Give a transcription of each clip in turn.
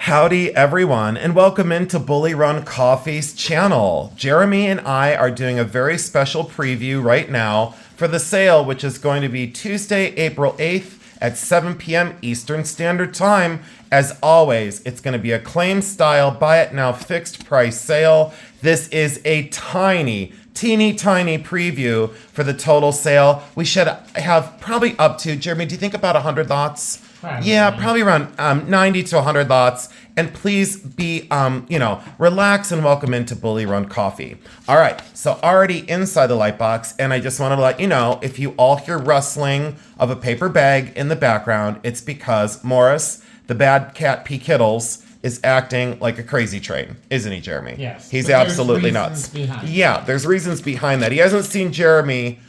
Howdy everyone, and welcome into BullyRunCoffee's channel. Jeremy and I are doing a very special preview right now for the sale, which is going to be Tuesday, April 8th at 7 p.m. Eastern Standard Time. As always, it's going to be a claim style, buy it now, fixed price sale. This is a teeny tiny preview for the total sale. We should have probably up to, Jeremy, do you think about 100 lots? Yeah, probably around 90 to 100 lots. And please be, relax and welcome into BullyRunCoffee. All right, so already inside the light box, and I just wanted to let you know, if you all hear rustling of a paper bag in the background, it's because Morris, the bad cat P. Kittles, is acting like a crazy train, isn't he, Jeremy? Yes. He's absolutely nuts. Yeah, there's reasons behind that. He hasn't seen Jeremy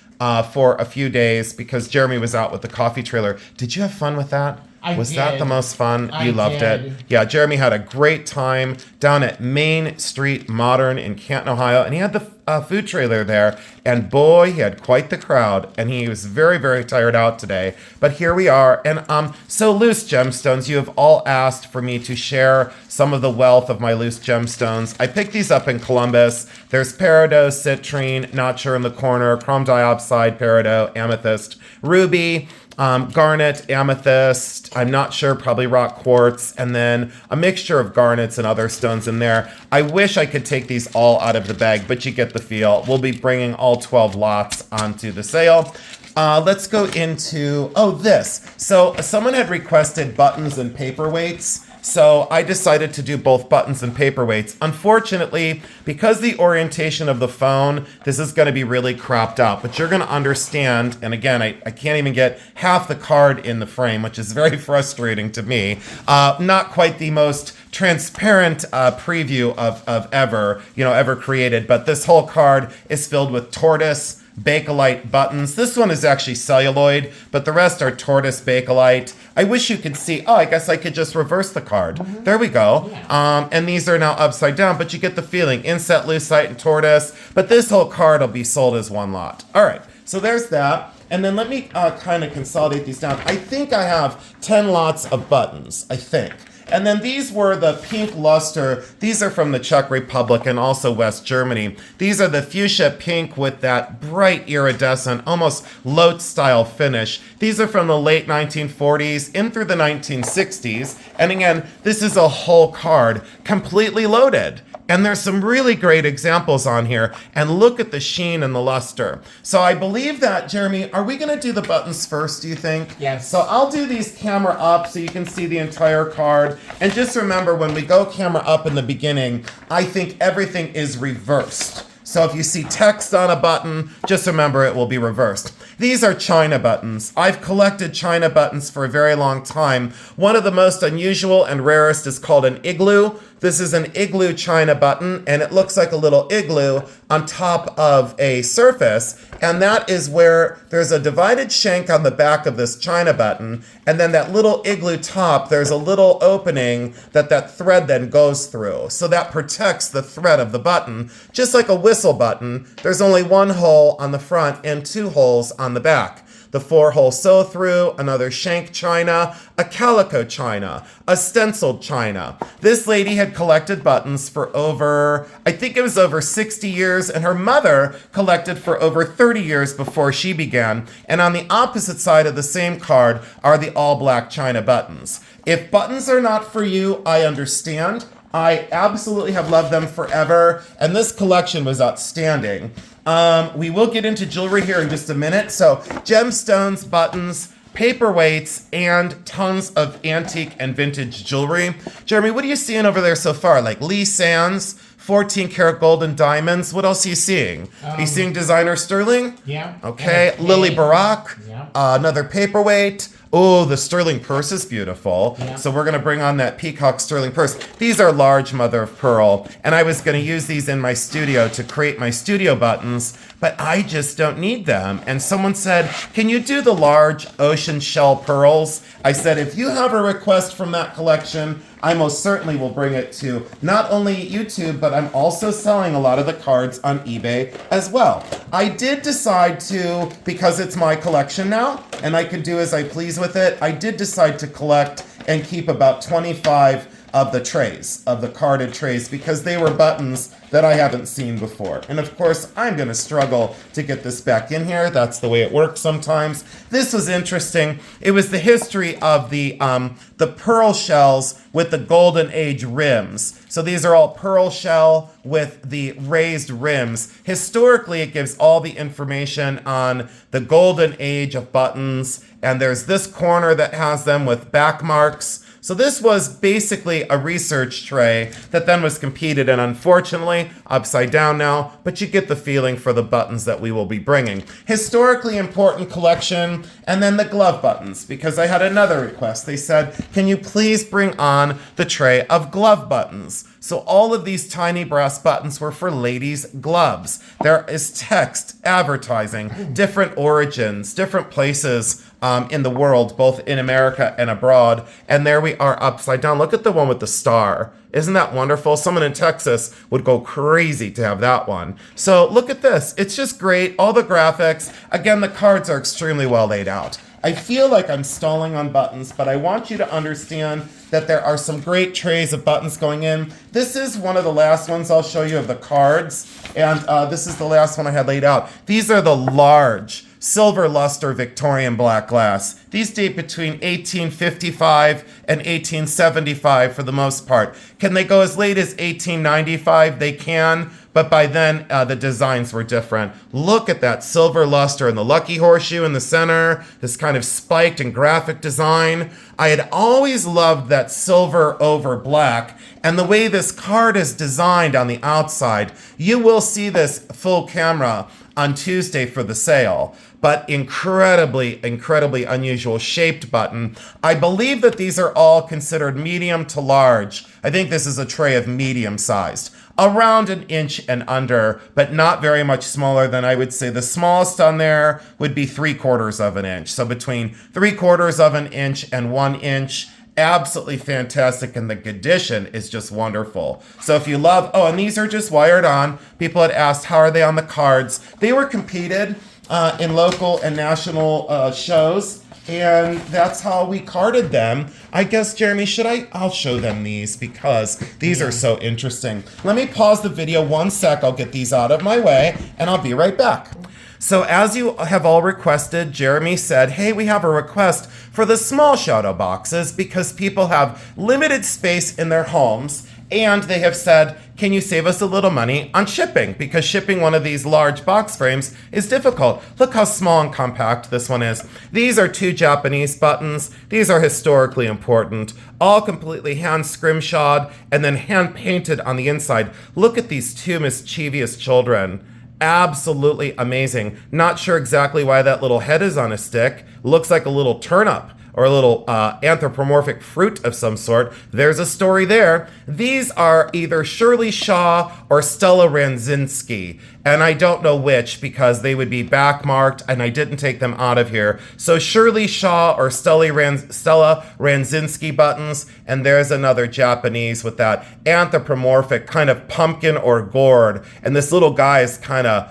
for a few days because Jeremy was out with the coffee trailer. Did you have fun with that? Was that the most fun? You loved it? Yeah, Jeremy had a great time down at Main Street Modern in Canton, Ohio, and he had the food trailer there, and boy, he had quite the crowd, and he was very, very tired out today. But here we are, and so loose gemstones, you have all asked for me to share some of the wealth of my loose gemstones. I picked these up in Columbus. There's peridot, citrine, not sure in the corner, chrome diopside, peridot, amethyst, ruby, garnet, amethyst, I'm not sure, probably rock quartz, and then a mixture of garnets and other stones in there. I wish I could take these all out of the bag, but you get the feel. We'll be bringing all 12 lots onto the sale. Let's go into, this. So someone had requested buttons and paperweights. So I decided to do both buttons and paperweights. Unfortunately, because the orientation of the phone, this is going to be really cropped out, but you're going to understand, and again, I can't even get half the card in the frame, which is very frustrating to me. Not quite the most transparent preview of ever created, but this whole card is filled with tortoise Bakelite buttons. This one is actually celluloid, but the rest are tortoise Bakelite. I wish you could see. I guess I could just reverse the card. Mm-hmm. There we go. Yeah. And these are now upside down, but you get the feeling. Inset, lucite, and tortoise. But this whole card will be sold as one lot. All right, so there's that. And then let me kind of consolidate these down. I think I have 10 lots of buttons, I think. And then these were the pink luster. These are from the Czech Republic and also West Germany. These are the fuchsia pink with that bright iridescent, almost Lotte style finish. These are from the late 1940s in through the 1960s. And again, this is a whole card completely loaded. And there's some really great examples on here. And look at the sheen and the luster. So I believe that, Jeremy, are we going to do the buttons first, do you think? Yes. So I'll do these camera up so you can see the entire card. And just remember, when we go camera up in the beginning, I think everything is reversed. So if you see text on a button, just remember it will be reversed. These are China buttons. I've collected China buttons for a very long time. One of the most unusual and rarest is called an igloo. This is an igloo China button, and it looks like a little igloo on top of a surface, and that is where there's a divided shank on the back of this China button, and then that little igloo top, there's a little opening that thread then goes through. So that protects the thread of the button. Just like a whistle button, there's only one hole on the front and two holes on the back. The 4-hole sew-through, another shank china, a calico china, a stenciled china. This lady had collected buttons for over 60 years, and her mother collected for over 30 years before she began. And on the opposite side of the same card are the all-black china buttons. If buttons are not for you, I understand. I absolutely have loved them forever, and this collection was outstanding. We will get into jewelry here in just a minute. So gemstones, buttons, paperweights, and tons of antique and vintage jewelry. Jeremy, what are you seeing over there so far? Like Lee Sands, 14 karat gold and diamonds. What else are you seeing? Are you seeing designer sterling? Yeah. Okay. Lily Barak. Yeah. Another paperweight. Oh, the sterling purse is beautiful. Yeah. So we're going to bring on that peacock sterling purse. These are large mother of pearl, and I was going to use these in my studio to create my studio buttons, but I just don't need them. And someone said, can you do the large ocean shell pearls? I said, if you have a request from that collection, I most certainly will bring it to not only YouTube, but I'm also selling a lot of the cards on eBay as well. I did decide to, because it's my collection now, and I can do as I please with it, I did decide to collect and keep about 25 of the trays, of the carded trays, because they were buttons that I haven't seen before. And of course, I'm going to struggle to get this back in here. That's the way it works sometimes. This was interesting. It was the history of the pearl shells with the golden age rims. So these are all pearl shell with the raised rims. Historically, it gives all the information on the golden age of buttons. And there's this corner that has them with back marks. So this was basically a research tray that then was competed in, unfortunately, upside down now, but you get the feeling for the buttons that we will be bringing. Historically important collection, and then the glove buttons, because I had another request. They said, can you please bring on the tray of glove buttons? So all of these tiny brass buttons were for ladies' gloves. There is text, advertising, different origins, different places in the world, both in America and abroad. And there we are upside down. Look at the one with the star. Isn't that wonderful? Someone in Texas would go crazy to have that one. So look at this. It's just great. All the graphics. Again, the cards are extremely well laid out. I feel like I'm stalling on buttons, but I want you to understand that there are some great trays of buttons going in. This is one of the last ones I'll show you of the cards, and this is the last one I had laid out. These are the large silver luster Victorian black glass. These date between 1855 and 1875 for the most part. Can they go as late as 1895? They can, but by then the designs were different. Look at that silver luster and the lucky horseshoe in the center, this kind of spiked and graphic design. I had always loved that silver over black, and the way this card is designed on the outside. You will see this full camera on Tuesday for the sale, but incredibly unusual shaped button. I believe that these are all considered medium to large. I think this is a tray of medium sized, around an inch and under, but not very much smaller than I would say the smallest on there would be 3/4 of an inch. So between 3/4 of an inch and 1 inch. Absolutely fantastic, and the condition is just wonderful. So if you love, oh, and these are just wired on. People had asked, how are they on the cards? They were competed in local and national shows, and that's how we carded them. I guess, Jeremy, I'll show them these because these are so interesting. Let me pause the video 1 sec. I'll get these out of my way, and I'll be right back. So as you have all requested, Jeremy said, hey, we have a request for the small shadow boxes because people have limited space in their homes, and they have said, can you save us a little money on shipping? Because shipping one of these large box frames is difficult. Look how small and compact this one is. These are 2 Japanese buttons. These are historically important, all completely hand scrimshawed and then hand painted on the inside. Look at these 2 mischievous children. Absolutely amazing. Not sure exactly why that little head is on a stick. Looks like a little turnip or a little anthropomorphic fruit of some sort. There's a story there. These are either Shirley Shaw or Stella Ranzinski, and I don't know which because they would be back marked and I didn't take them out of here. So Shirley Shaw or Stella Ranzinski buttons, and there's another Japanese with that anthropomorphic kind of pumpkin or gourd, and this little guy is kind of,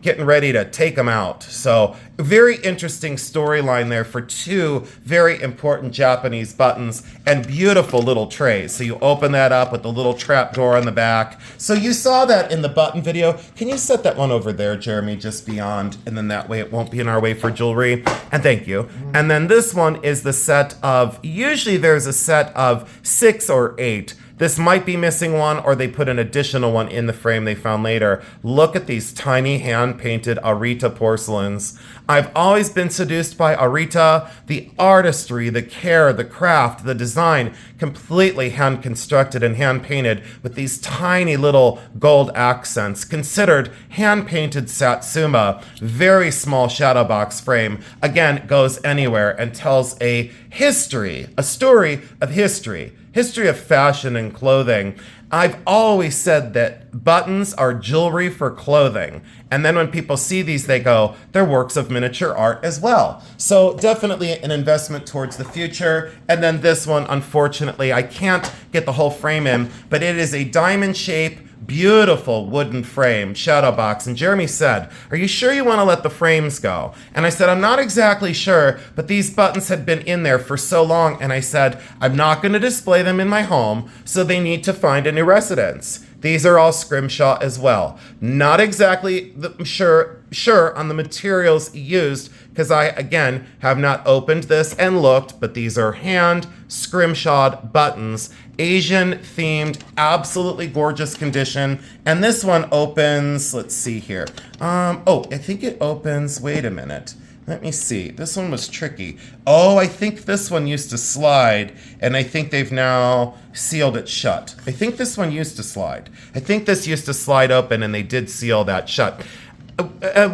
getting ready to take them out. So very interesting storyline there for 2 very important Japanese buttons and beautiful little trays. So you open that up with the little trap door on the back. So you saw that in the button video. Can you set that one over there, Jeremy, just beyond? And then that way it won't be in our way for jewelry. And thank you. And then this one is the set of, usually there's a set of 6 or 8. This might be missing one, or they put an additional one in the frame they found later. Look at these tiny hand-painted Arita porcelains. I've always been seduced by Arita. The artistry, the care, the craft, the design, completely hand-constructed and hand-painted with these tiny little gold accents. Considered hand-painted Satsuma. Very small shadow box frame. Again, goes anywhere and tells a history, a story of history. History of fashion and clothing. I've always said that buttons are jewelry for clothing. And then when people see these, they go, they're works of miniature art as well. So definitely an investment towards the future. And then this one, unfortunately, I can't get the whole frame in, but it is a diamond shape Beautiful wooden frame, shadow box. And Jeremy said, are you sure you want to let the frames go? And I said, I'm not exactly sure, but these buttons had been in there for so long. And I said, I'm not going to display them in my home, so they need to find a new residence. These are all scrimshaw as well. Not exactly sure on the materials used, because I, again, have not opened this and looked, but these are hand scrimshawed buttons, Asian themed, absolutely gorgeous condition. And this one opens, let's see here. I think it opens, wait a minute. Let me see. This one was tricky. Oh, I think this one used to slide, and I think they've now sealed it shut. I think this one used to slide. I think this used to slide open, and they did seal that shut.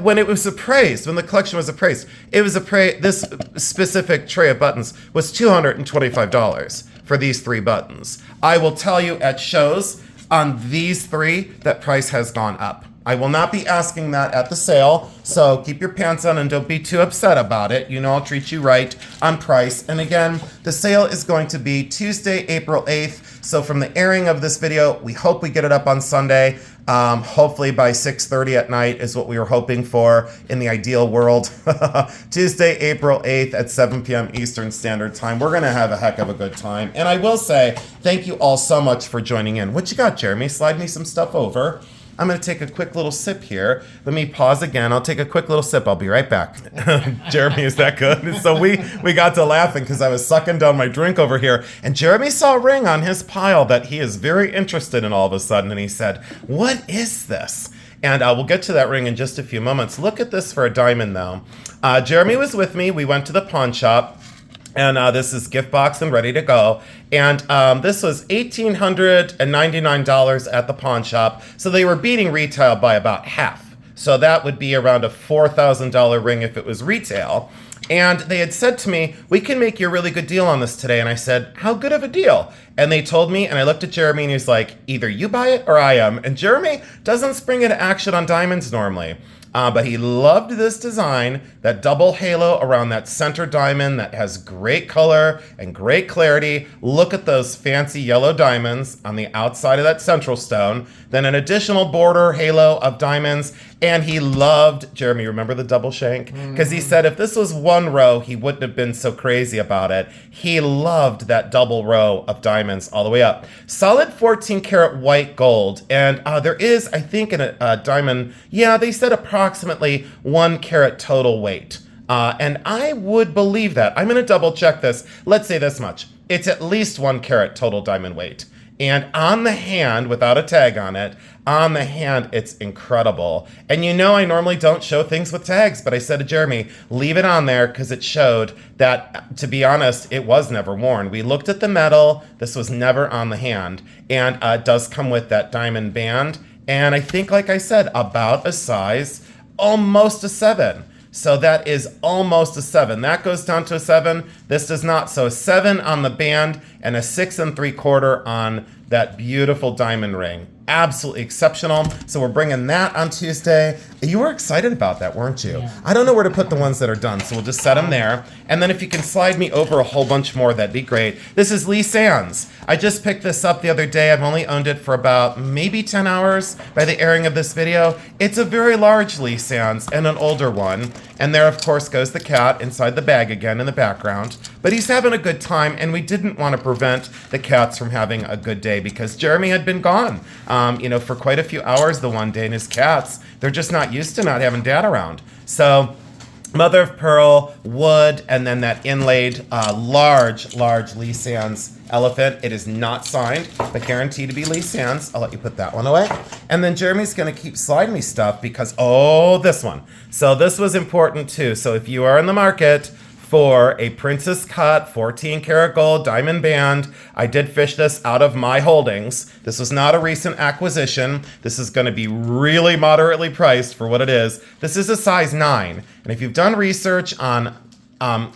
When it was appraised, when the collection was appraised, this specific tray of buttons was $225 for these 3 buttons. I will tell you at shows on these 3, that price has gone up. I will not be asking that at the sale, so keep your pants on and don't be too upset about it. You know I'll treat you right on price. And again, the sale is going to be Tuesday, April 8th. So from the airing of this video, we hope we get it up on Sunday. Hopefully by 6:30 at night is what we were hoping for in the ideal world. Tuesday, April 8th at 7 p.m. Eastern Standard Time. We're going to have a heck of a good time. And I will say, thank you all so much for joining in. What you got, Jeremy? Slide me some stuff over. I'm going to take a quick little sip here. Let me pause again. I'll take a quick little sip. I'll be right back. Jeremy, is that good? So we got to laughing because I was sucking down my drink over here. And Jeremy saw a ring on his pile that he is very interested in all of a sudden. And he said, what is this? And we'll get to that ring in just a few moments. Look at this for a diamond, though. Jeremy was with me. We went to the pawn shop. And this is gift box and ready to go. And this was $1,899 at the pawn shop. So they were beating retail by about half. So that would be around a $4,000 ring if it was retail. And they had said to me, we can make you a really good deal on this today. And I said, how good of a deal? And they told me, and I looked at Jeremy and he's like, either you buy it or I am. And Jeremy doesn't spring into action on diamonds normally. But he loved this design, that double halo around that center diamond that has great color and great clarity. Look at those fancy yellow diamonds on the outside of that central stone. Then an additional border halo of diamonds. And he loved, Jeremy, remember the double shank? Because he said if this was one row, he wouldn't have been so crazy about it. He loved that double row of diamonds all the way up. Solid 14 karat white gold. And there is, I think, in a diamond, yeah, they said approximately 1 carat total weight. And I would believe that. I'm going to double check this. Let's say this much. It's at least 1 carat total diamond weight. And on the hand, without a tag on it, on the hand, it's incredible. And you know I normally don't show things with tags, but I said to Jeremy, leave it on there because it showed that, to be honest, it was never worn. We looked at the metal. This was never on the hand. And it does come with that diamond band. And I think, like I said, about a size, almost a 7. So that is almost a 7. That goes down to a 7. This does not. So a 7 on the band and a 6 3/4 on that beautiful diamond ring. Absolutely exceptional. So we're bringing that on Tuesday. You were excited about that, weren't you? Yeah. I don't know where to put the ones that are done, so we'll just set them there. And then if you can slide me over a whole bunch more, that'd be great. This is Lee Sands. I just picked this up the other day. I've only owned it for about maybe 10 hours by the airing of this video. It's a very large Lee Sands and an older one. And there, of course, goes the cat inside the bag again in the background. But he's having a good time, and we didn't want to prevent the cats from having a good day because Jeremy had been gone, for quite a few hours the one day, and his cats, they're just not used to not having dad around. So mother of pearl, wood, and then that inlaid large Lee Sands elephant. It is not signed, but guaranteed to be Lee Sands. I'll let you put that one away. And then Jeremy's going to keep sliding me stuff because, this one. So this was important too. So if you are in the market for a princess cut 14 karat gold diamond band, I did fish this out of my holdings. This was not a recent acquisition. This is going to be really moderately priced for what it is. This is a size 9. And if you've done research on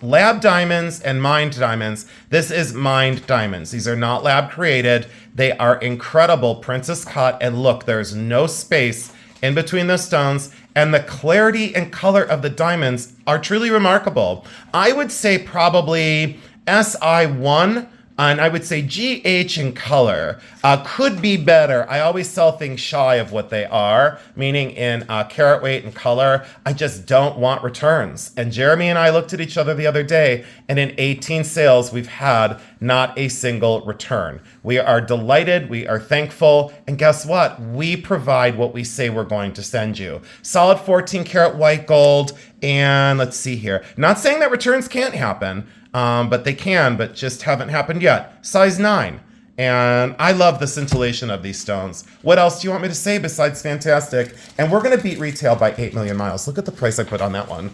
lab diamonds and mined diamonds, this is mined diamonds. These are not lab created. They are incredible princess cut. And look, there's no space in between the stones, and the clarity and color of the diamonds are truly remarkable. I would say probably SI1 And I would say GH in color could be better. I always sell things shy of what they are, meaning in carat weight and color. I just don't want returns. And Jeremy and I looked at each other the other day, and in 18 sales, we've had not a single return. We are delighted, we are thankful, and guess what? We provide what we say we're going to send you. Solid 14 karat white gold, and let's see here. Not saying that returns can't happen, but they can, but just haven't happened yet. Size 9. And I love the scintillation of these stones. What else do you want me to say besides fantastic? And we're gonna beat retail by 8 million miles. Look at the price I put on that one.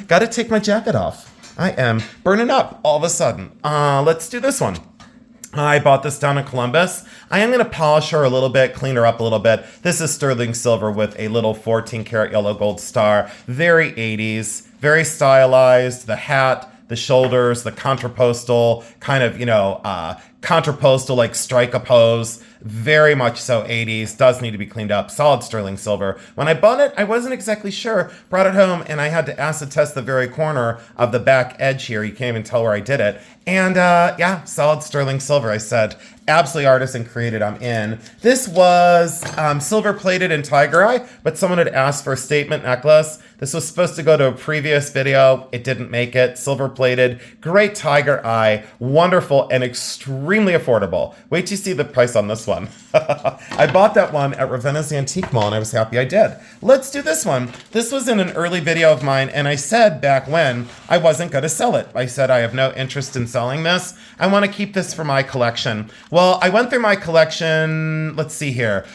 Gotta take my jacket off. I am burning up all of a sudden. Let's do this one. I bought this down in Columbus. I am going to polish her a little bit, clean her up a little bit. This is sterling silver with a little 14 karat yellow gold star. Very 80s, very stylized. The hat, the shoulders, the contrapostal, kind of, contrapostal like strike a pose. Very much so 80s, does need to be cleaned up. Solid sterling silver. When I bought it, I wasn't exactly sure. Brought it home and I had to acid test the very corner of the back edge here. You can't even tell where I did it. And yeah, solid sterling silver. I said, absolutely artisan created, I'm in. This was silver plated in tiger eye, but someone had asked for a statement necklace. This was supposed to go to a previous video. It didn't make it. Silver plated, great tiger eye, wonderful and extremely affordable. Wait till you see the price on this one. I bought that one at Ravenna's Antique Mall and I was happy I did. Let's do this one. This was in an early video of mine and I said back when I wasn't going to sell it. I said I have no interest in selling this. I want to keep this for my collection. Well, I went through my collection, let's see here.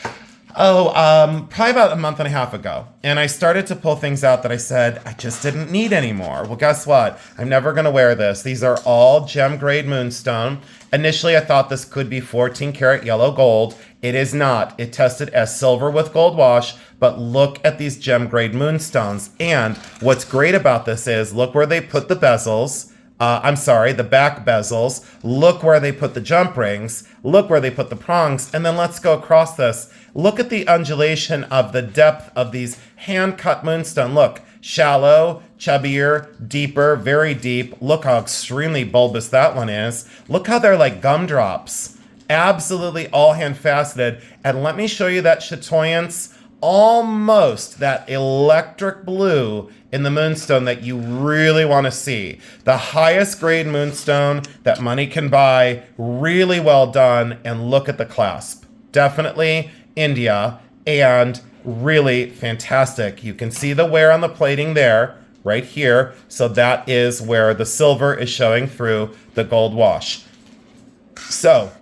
Probably about a month and a half ago. And I started to pull things out that I said I just didn't need anymore. Well, guess what? I'm never going to wear this. These are all gem grade moonstone. Initially, I thought this could be 14 karat yellow gold. It is not. It tested as silver with gold wash, but look at these gem grade moonstones. And what's great about this is, look where they put the bezels. The back bezels. Look where they put the jump rings. Look where they put the prongs. And then let's go across this. Look at the undulation of the depth of these hand-cut moonstone. Look, shallow, chubbier, deeper, very deep. Look how extremely bulbous that one is. Look how they're like gumdrops. Absolutely all hand-faceted. And let me show you that chatoyance. Almost that electric blue in the moonstone that you really want to see. The highest grade moonstone that money can buy, really well done, and look at the clasp. Definitely India, and really fantastic. You can see the wear on the plating there, right here. So that is where the silver is showing through the gold wash. So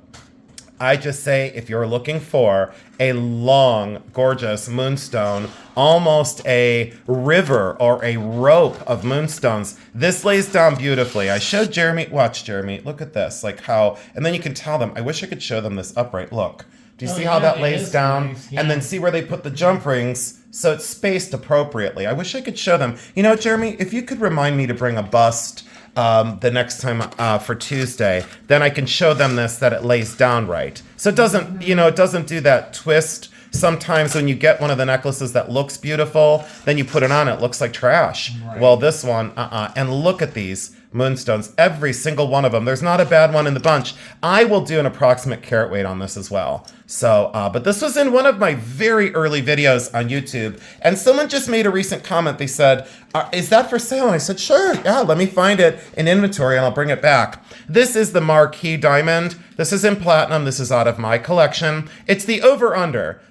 I just say if you're looking for a long, gorgeous moonstone, almost a river or a rope of moonstones, this lays down beautifully. I showed Jeremy, watch Jeremy, look at this, like how, and then you can tell them, I wish I could show them this upright look. Do you see how that lays down? Nice, yeah. And then see where they put the jump rings, so it's spaced appropriately. I wish I could show them. You know, Jeremy, if you could remind me to bring a bust the next time for Tuesday, then I can show them this, that it lays down right. So it doesn't, it doesn't do that twist. Sometimes when you get one of the necklaces that looks beautiful, then you put it on, it looks like trash. Right. Well, this one, and look at these moonstones, every single one of them. There's not a bad one in the bunch. I will do an approximate carat weight on this as well. So, but this was in one of my very early videos on YouTube, and someone just made a recent comment. They said, is that for sale? And I said, sure, yeah, let me find it in inventory and I'll bring it back. This is the marquee diamond. This is in platinum. This is out of my collection. It's the over-under.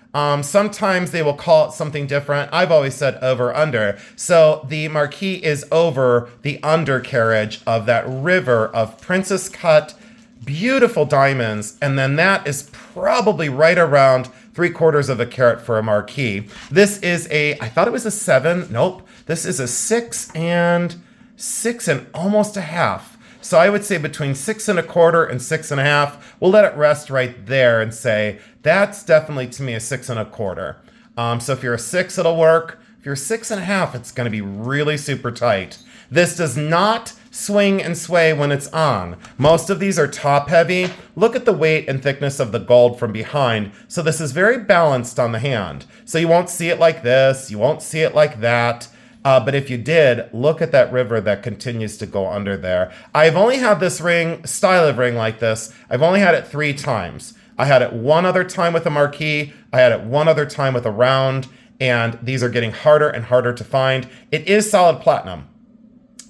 Sometimes they will call it something different. I've always said over under. So the marquee is over the undercarriage of that river of princess cut, beautiful diamonds. And then that is probably right around 3/4 of a carat for a marquee. This is I thought it was a 7. Nope. This is a 6 and almost a half. So I would say between 6 1/4 and 6 1/2. We'll let it rest right there and say that's definitely to me a 6 1/4. So if you're a 6, it'll work. If you're 6 1/2, it's going to be really super tight. This does not swing and sway when it's on. Most of these are top heavy. Look at the weight and thickness of the gold from behind. So this is very balanced on the hand. So you won't see it like this. You won't see it like that. But if you did, look at that river that continues to go under there. I've only had this style of ring like this, I've only had it 3 times. I had it one other time with a marquee, I had it one other time with a round, and these are getting harder and harder to find. It is solid platinum.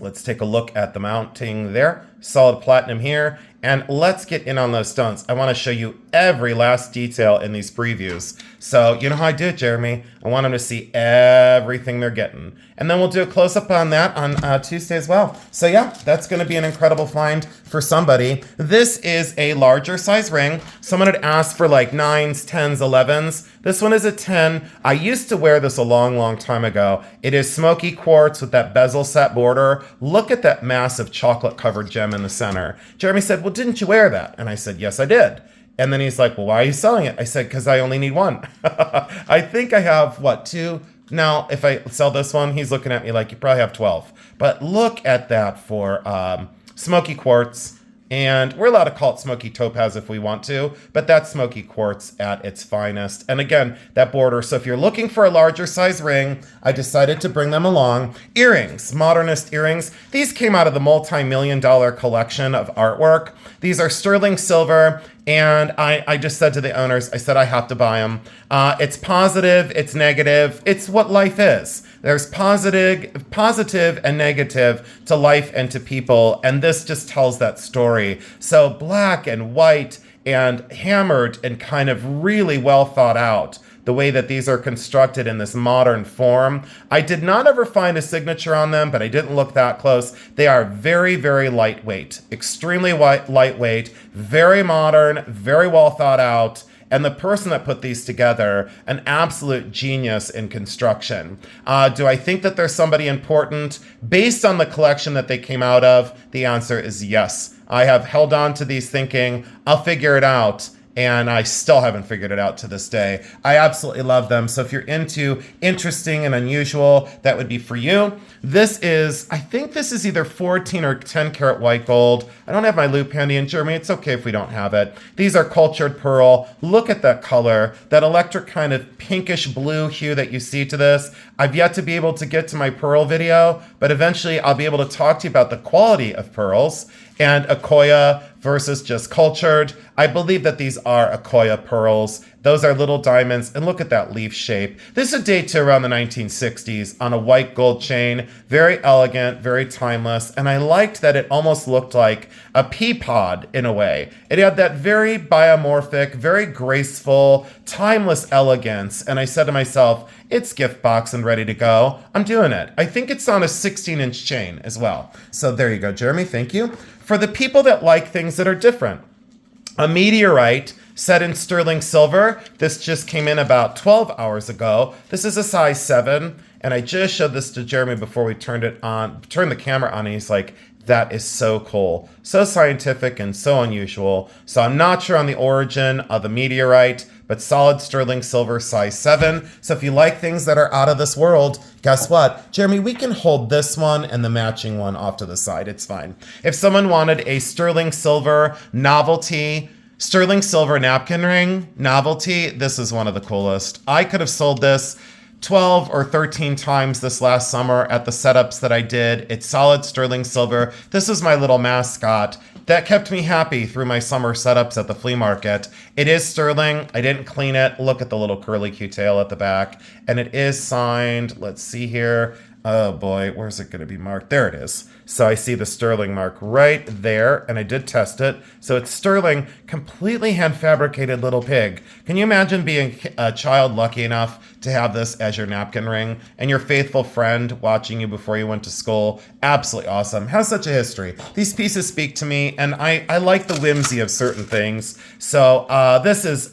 Let's take a look at the mounting there. Solid platinum here. And let's get in on those stones. I want to show you every last detail in these previews. So you know how I do it, Jeremy. I want them to see everything they're getting. And then we'll do a close-up on that on Tuesday as well. So yeah, that's going to be an incredible find for somebody. This is a larger size ring. Someone had asked for like 9s, 10s, 11s. This one is a 10. I used to wear this a long, long time ago. It is smoky quartz with that bezel set border. Look at that massive chocolate-covered gem in the center. Jeremy said, well, didn't you wear that? And I said, yes, I did. And then he's like, well, why are you selling it? I said, because I only need one. I think I have, what, 2? Now, if I sell this one, he's looking at me like, you probably have 12. But look at that for smoky quartz. And we're allowed to call it smoky topaz if we want to, but that's smoky quartz at its finest. And again, that border. So if you're looking for a larger size ring, I decided to bring them along. Earrings, modernist earrings. These came out of the multi-million-dollar collection of artwork. These are sterling silver. And I just said to the owners, I said, I have to buy them. It's positive, it's negative, it's what life is. There's positive and negative to life and to people, and this just tells that story. So black and white and hammered and kind of really well thought out, the way that these are constructed in this modern form. I did not ever find a signature on them, but I didn't look that close. They are very, very lightweight, extremely lightweight, very modern, very well thought out. And the person that put these together, an absolute genius in construction. Do I think that there's somebody important? Based on the collection that they came out of, the answer is yes. I have held on to these thinking, I'll figure it out. And I still haven't figured it out to this day. I absolutely love them. So if you're into interesting and unusual, that would be for you. This is, I think this is either 14 or 10 karat white gold. I don't have my loop handy in Germany. It's okay if we don't have it. These are cultured pearl. Look at that color, that electric kind of pinkish blue hue that you see to this. I've yet to be able to get to my pearl video, but eventually I'll be able to talk to you about the quality of pearls and Akoya versus just cultured. I believe that these are Akoya pearls. Those are little diamonds, and look at that leaf shape. This is a date to around the 1960s on a white gold chain. Very elegant, very timeless, and I liked that it almost looked like a pea pod in a way. It had that very biomorphic, very graceful, timeless elegance, and I said to myself, it's gift box and ready to go. I'm doing it. I think it's on a 16-inch chain as well. So there you go, Jeremy, thank you. For the people that like things that are different, a meteorite set in sterling silver. This just came in about 12 hours ago. This is a size 7, and I just showed this to Jeremy before we turned the camera on, and he's like, that is so cool, so scientific and so unusual. So I'm not sure on the origin of the meteorite, but solid sterling silver size 7. So if you like things that are out of this world, guess what? Jeremy, we can hold this one and the matching one off to the side. It's fine. If someone wanted a sterling silver novelty, sterling silver napkin ring novelty, this is one of the coolest. I could have sold this 12 or 13 times this last summer at the setups that I did. It's solid sterling silver. This is my little mascot that kept me happy through my summer setups at the flea market. It is sterling. I didn't clean it. Look at the little curly Q tail at the back. And it is signed. Let's see here. Oh boy, where's it going to be marked? There it is. So I see the sterling mark right there, and I did test it. So it's sterling, completely hand-fabricated little pig. Can you imagine being a child lucky enough to have this as your napkin ring, and your faithful friend watching you before you went to school? Absolutely awesome. Has such a history. These pieces speak to me, and I like the whimsy of certain things. So this is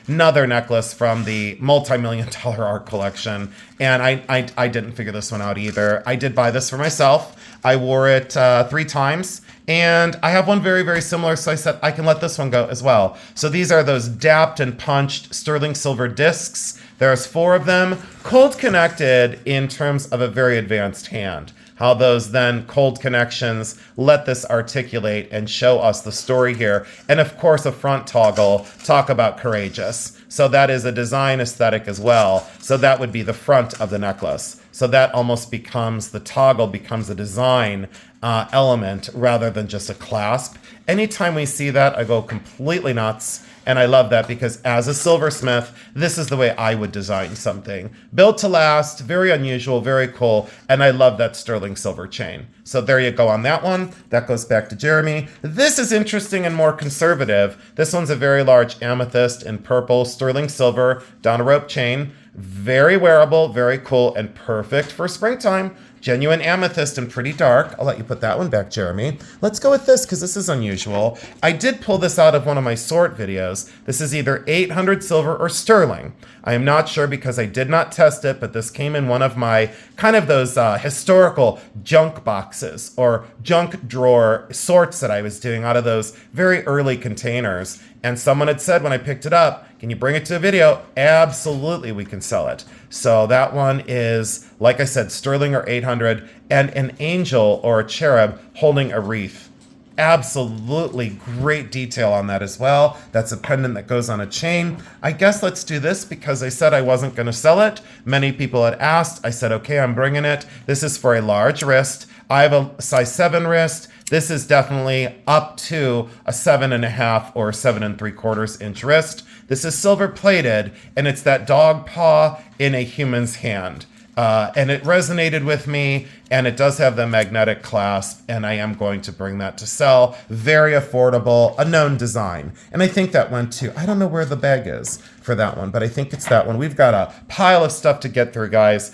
another necklace from the multi-million-dollar art collection, and I didn't figure this one out either. I did buy this for myself. I wore it 3 times, and I have one very, very similar, so I said I can let this one go as well. So these are those dapped and punched sterling silver discs. There's 4 of them, cold connected in terms of a very advanced hand. How those then cold connections let this articulate and show us the story here. And of course, a front toggle, talk about courageous. So that is a design aesthetic as well. So that would be the front of the necklace. So that almost becomes, the toggle becomes a design element rather than just a clasp. Anytime we see that, I go completely nuts. And I love that because as a silversmith, this is the way I would design something. Built to last, very unusual, very cool, and I love that sterling silver chain. So there you go on that one. That goes back to Jeremy. This is interesting and more conservative. This one's a very large amethyst in purple, sterling silver, down a rope chain. Very wearable, very cool, and perfect for springtime. Genuine amethyst and pretty dark. I'll let you put that one back, Jeremy. Let's go with this because this is unusual. I did pull this out of one of my sort videos. This is either 800 silver or sterling. I am not sure because I did not test it, but this came in one of my kind of those historical junk boxes or junk drawer sorts that I was doing out of those very early containers. And someone had said when I picked it up, can you bring it to a video? Absolutely, we can sell it. So that one is, like I said, sterling or 800, and an angel or a cherub holding a wreath. Absolutely great detail on that as well. That's a pendant that goes on a chain. I guess let's do this because I said I wasn't going to sell it. Many people had asked. I said, okay, I'm bringing it. This is for a large wrist. I have a size 7 wrist. This is definitely up to a 7.5 or 7 3/4 inch wrist. This is silver plated, and it's that dog paw in a human's hand. And it resonated with me, and it does have the magnetic clasp, and I am going to bring that to sell. Very affordable, a known design. And I think that went to, I don't know where the bag is for that one, but I think it's that one. We've got a pile of stuff to get through, guys.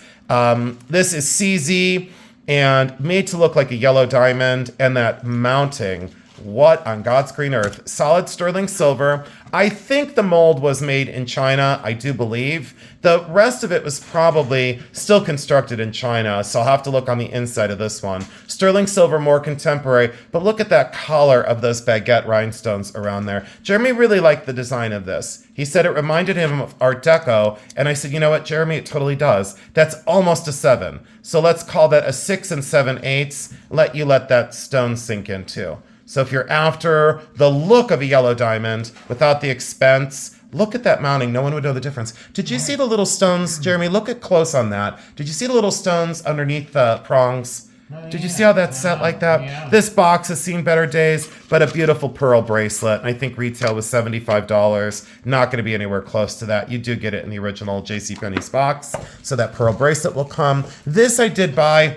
This is CZ, and made to look like a yellow diamond, and that mounting. What on God's green earth? Solid sterling silver. I think the mold was made in China, I do believe. The rest of it was probably still constructed in China, so I'll have to look on the inside of this one. Sterling silver, more contemporary, but look at that collar of those baguette rhinestones around there. Jeremy really liked the design of this. He said it reminded him of Art Deco, and I said, you know what, Jeremy, it totally does. That's almost a 7. So let's call that a 6 7/8. Let that stone sink in too. So if you're after the look of a yellow diamond without the expense, look at that mounting. No one would know the difference. Did you see the little stones, Jeremy? Look at close on that. Did you see the little stones underneath the prongs? Did you see how that's set like that? Yeah. This box has seen better days, but a beautiful pearl bracelet. I think retail was $75. Not going to be anywhere close to that. You do get it in the original JCPenney's box. So that pearl bracelet will come. This I did buy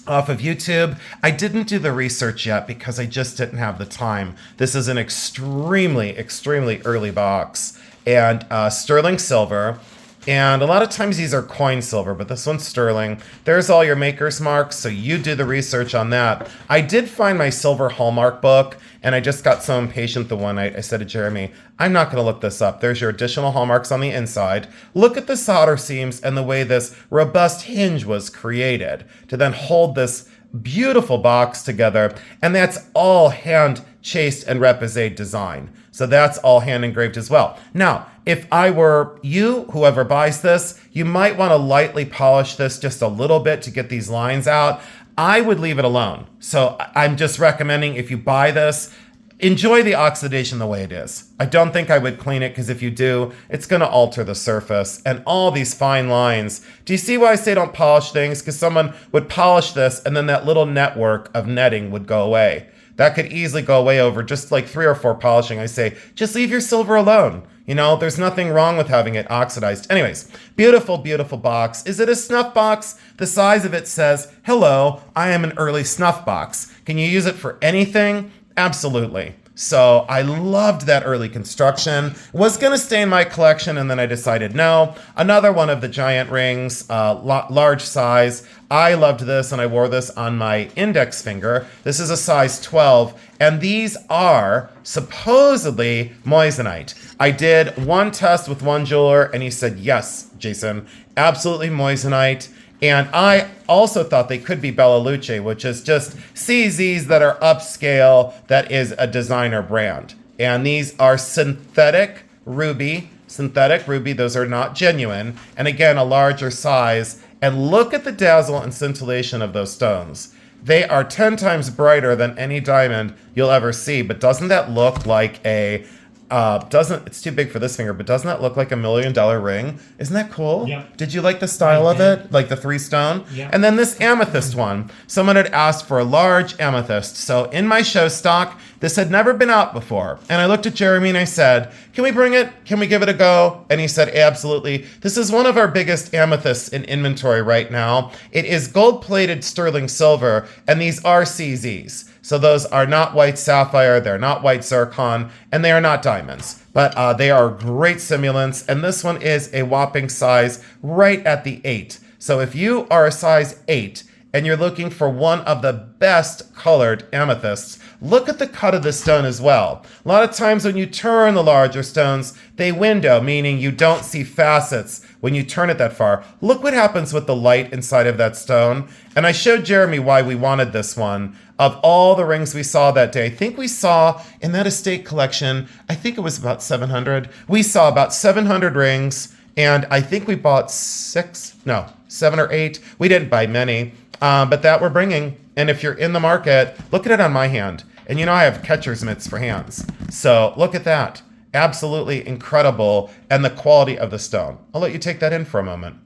off of YouTube. I didn't do the research yet because I just didn't have the time. This is an extremely, extremely early box, and sterling silver. And a lot of times these are coin silver, but this one's sterling. There's all your maker's marks, so you do the research on that. I did find my silver hallmark book, and I just got so impatient the one night. I said to Jeremy, I'm not going to look this up. There's your additional hallmarks on the inside. Look at the solder seams and the way this robust hinge was created to then hold this beautiful box together. And that's all hand chased and repoussé design. So that's all hand engraved as well. Now, if I were you, whoever buys this, you might want to lightly polish this just a little bit to get these lines out. I would leave it alone. So I'm just recommending if you buy this, enjoy the oxidation the way it is. I don't think I would clean it because if you do, it's going to alter the surface and all these fine lines. Do you see why I say don't polish things? Because someone would polish this and then that little network of netting would go away. That could easily go away over just like 3 or 4 polishing. I say, just leave your silver alone. You know, there's nothing wrong with having it oxidized. Anyways, beautiful, beautiful box. Is it a snuff box? The size of it says, hello, I am an early snuff box. Can you use it for anything? Absolutely. So I loved that early construction. Was going to stay in my collection, and then I decided no. Another one of the giant rings, large size. I loved this, and I wore this on my index finger. This is a size 12, and these are supposedly moissanite. I did one test with one jeweler, and he said, yes, Jason, absolutely moissanite. And I also thought they could be Bella Luce, which is just CZs that are upscale, that is a designer brand. And these are synthetic ruby, those are not genuine. And again, a larger size. And look at the dazzle and scintillation of those stones. They are 10 times brighter than any diamond you'll ever see. But doesn't that look like a it's too big for this finger, but doesn't that look like $1 million ring? Isn't that cool? Yep. Did you like the style of it? Like the 3 stone? Yep. And then this amethyst one. Someone had asked for a large amethyst. So in my show stock, this had never been out before. And I looked at Jeremy and I said, can we bring it? Can we give it a go? And he said, absolutely. This is one of our biggest amethysts in inventory right now. It is gold-plated sterling silver, and these are CZs. So those are not white sapphire, they're not white zircon, and they are not diamonds. But they are great simulants, and this one is a whopping size right at the 8. So if you are a size 8 and you're looking for one of the best colored amethysts, look at the cut of the stone as well. A lot of times when you turn the larger stones, they window, meaning you don't see facets when you turn it that far. Look what happens with the light inside of that stone. And I showed Jeremy why we wanted this one. Of all the rings we saw that day, I think we saw in that estate collection, I think it was about 700. We saw about 700 rings, and I think we bought 7 or 8. We didn't buy many, but that we're bringing. And if you're in the market, look at it on my hand. And you know I have catcher's mitts for hands. So look at that. Absolutely incredible. And the quality of the stone. I'll let you take that in for a moment.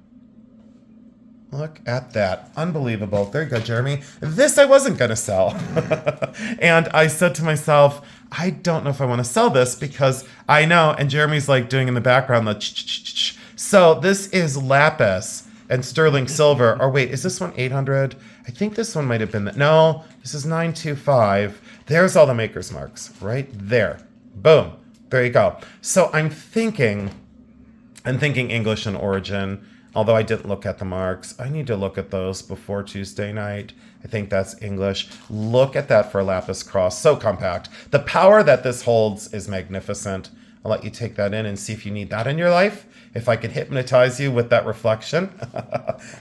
Look at that. Unbelievable. There you go, Jeremy. This I wasn't going to sell. And I said to myself, I don't know if I want to sell this because I know, and Jeremy's like doing in the background the ch-ch-ch-ch. So this is lapis and sterling silver. Or wait, is this one 800? I think this one might have been, no, this is 925. There's all the maker's marks right there. Boom. There you go. So I'm thinking English in origin. Although I didn't look at the marks. I need to look at those before Tuesday night. I think that's English. Look at that for a lapis cross. So compact. The power that this holds is magnificent. I'll let you take that in and see if you need that in your life. If I could hypnotize you with that reflection.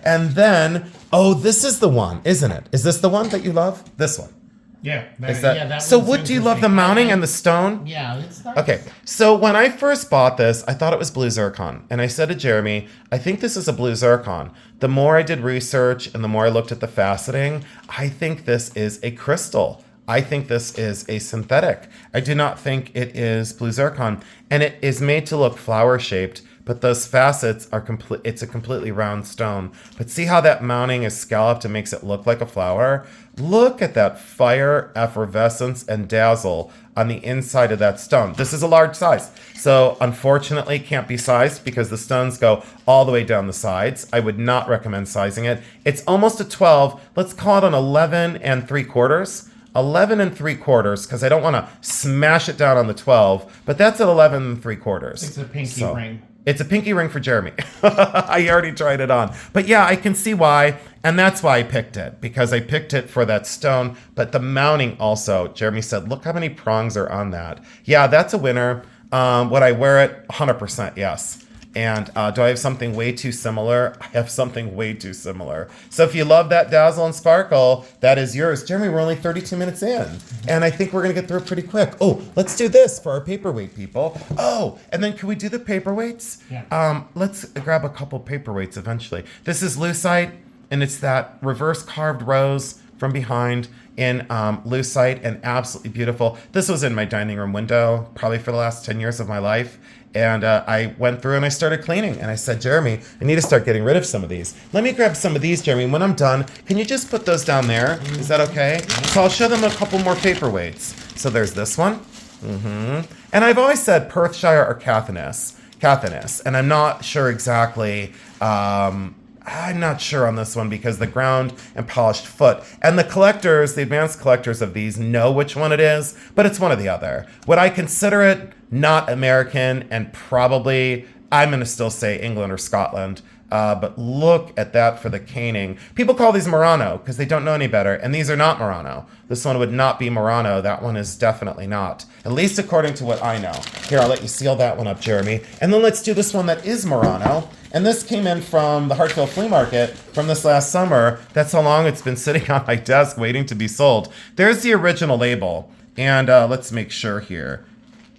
And then, oh, this is the one, isn't it? Is this the one that you love? This one. Yeah. That so what do you love, the mounting and the stone? Yeah, it's nice. Okay, so when I first bought this, I thought it was blue zircon. And I said to Jeremy, I think this is a blue zircon. The more I did research and the more I looked at the faceting, I think this is a crystal. I think this is a synthetic. I do not think it is blue zircon. And it is made to look flower shaped, but those facets are complete. It's a completely round stone. But see how that mounting is scalloped and makes it look like a flower? Look at that fire, effervescence, and dazzle on the inside of that stone. This is a large size. So unfortunately can't be sized because the stones go all the way down the sides. I would not recommend sizing it. It's almost a 12. Let's call it an 11 3/4. 11 3/4 because I don't want to smash it down on the 12, but that's at 11 3/4. It's a pinky ring. It's a pinky ring for Jeremy. I already tried it on. But yeah, I can see why. And that's why I picked it. Because I picked it for that stone. But the mounting also, Jeremy said, look how many prongs are on that. Yeah, that's a winner. Would I wear it? 100% yes. And do I have something way too similar? I have something way too similar. So if you love that dazzle and sparkle, that is yours. Jeremy, we're only 32 minutes in. And I think we're going to get through it pretty quick. Oh, let's do this for our paperweight, people. Oh, and then can we do the paperweights? Yeah. Let's grab a couple paperweights eventually. This is lucite, and it's that reverse carved rose from behind in lucite, and absolutely beautiful. This was in my dining room window probably for the last 10 years of my life. And I went through and I started cleaning. And I said, Jeremy, I need to start getting rid of some of these. Let me grab some of these, Jeremy. When I'm done, can you just put those down there? Is that okay? So I'll show them a couple more paperweights. So there's this one. And I've always said Perthshire or Caithness. And I'm not sure exactly. I'm not sure on this one because the ground and polished foot. And the collectors, the advanced collectors of these know which one it is, but it's one or the other. Would I consider it not American and probably, I'm going to still say England or Scotland. But look at that for the caning. People call these Murano because they don't know any better, and these are not Murano. This one would not be Murano. That one is definitely not, at least according to what I know. Here, I'll let you seal that one up, Jeremy. And then let's do this one that is Murano. And this came in from the Hartville Flea Market from this last summer. That's how long it's been sitting on my desk waiting to be sold. There's the original label. And let's make sure here.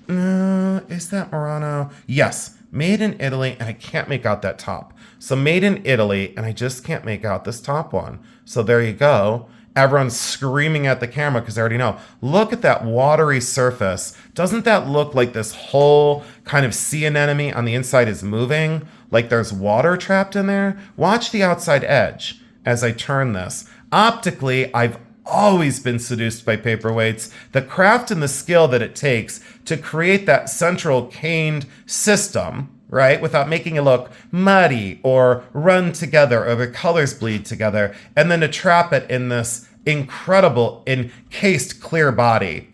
Is that Murano? Yes. Made in Italy, and I can't make out that top. So made in Italy, and I just can't make out this top one. So there you go. Everyone's screaming at the camera because they already know. Look at that watery surface. Doesn't that look like this whole kind of sea anemone on the inside is moving? Like there's water trapped in there? Watch the outside edge as I turn this. Optically, I've always been seduced by paperweights. The craft and the skill that it takes to create that central caned system, right? Without making it look muddy or run together or the colors bleed together. And then to trap it in this incredible encased clear body.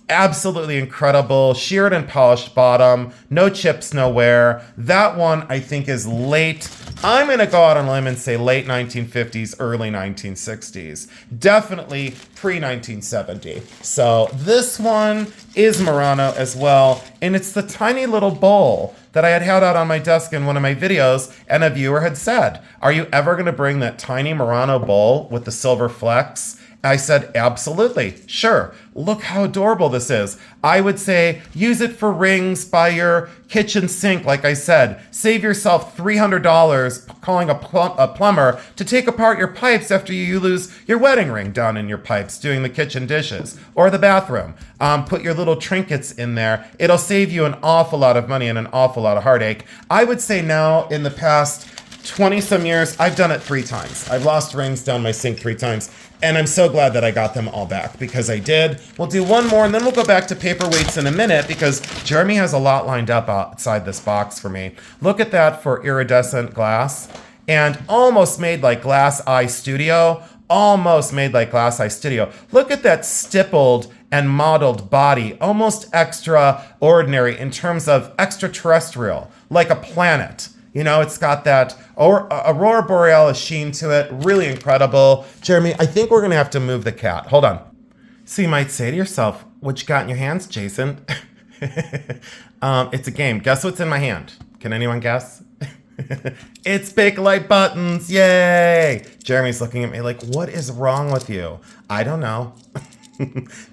Absolutely incredible. Sheared and polished bottom. No chips, no wear. That one I think is late. I'm going to go out on a limb and say late 1950s, early 1960s. Definitely pre-1970. So this one is Murano as well. And it's the tiny little bowl that I had out on my desk in one of my videos. And a viewer had said, are you ever going to bring that tiny Murano bowl with the silver flecks? I said, absolutely, sure. Look how adorable this is. I would say use it for rings by your kitchen sink, like I said. Save yourself $300 calling a plumber to take apart your pipes after you lose your wedding ring down in your pipes doing the kitchen dishes or the bathroom. Put your little trinkets in there. It'll save you an awful lot of money and an awful lot of heartache. I would say now in the past 20 some years, I've done it 3 times. I've lost rings down my sink 3 times. And I'm so glad that I got them all back because I did. We'll do one more and then we'll go back to paperweights in a minute because Jeremy has a lot lined up outside this box for me. Look at that for iridescent glass and almost made like Glass Eye Studio. Almost made like Glass Eye Studio. Look at that stippled and modeled body, almost extraordinary in terms of extraterrestrial, like a planet. You know, it's got that Aurora Borealis sheen to it. Really incredible. Jeremy, I think we're going to have to move the cat. Hold on. So you might say to yourself, what you got in your hands, Jason? It's a game. Guess what's in my hand? Can anyone guess? It's Bakelite buttons. Yay. Jeremy's looking at me like, what is wrong with you? I don't know.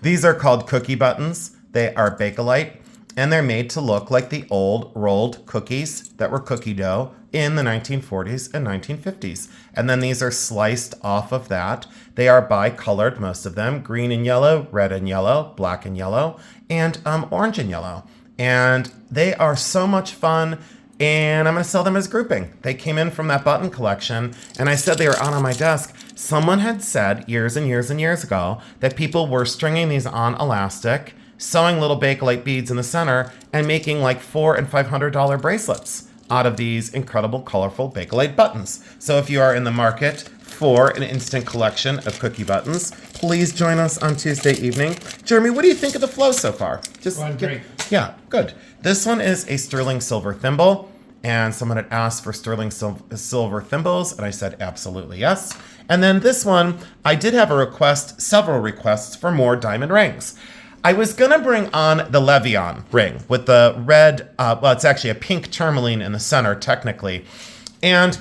These are called cookie buttons. They are Bakelite. And they're made to look like the old rolled cookies that were cookie dough in the 1940s and 1950s. And then these are sliced off of that. They are bicolored, most of them, green and yellow, red and yellow, black and yellow, and orange and yellow. And they are so much fun. And I'm going to sell them as grouping. They came in from that button collection, and I said they were out on my desk. Someone had said years and years and years ago that people were stringing these on elastic, sewing little Bakelite beads in the center, and making like $400 and $500 bracelets out of these incredible, colorful Bakelite buttons. So if you are in the market for an instant collection of cookie buttons, please join us on Tuesday evening. Jeremy, what do you think of the flow so far? Great. Yeah, good. This one is a sterling silver thimble, and someone had asked for sterling silver thimbles, and I said absolutely yes. And then this one, I did have a request, several requests for more diamond rings. I was going to bring on the Levion ring with the red, well, it's actually a pink tourmaline in the center, technically. And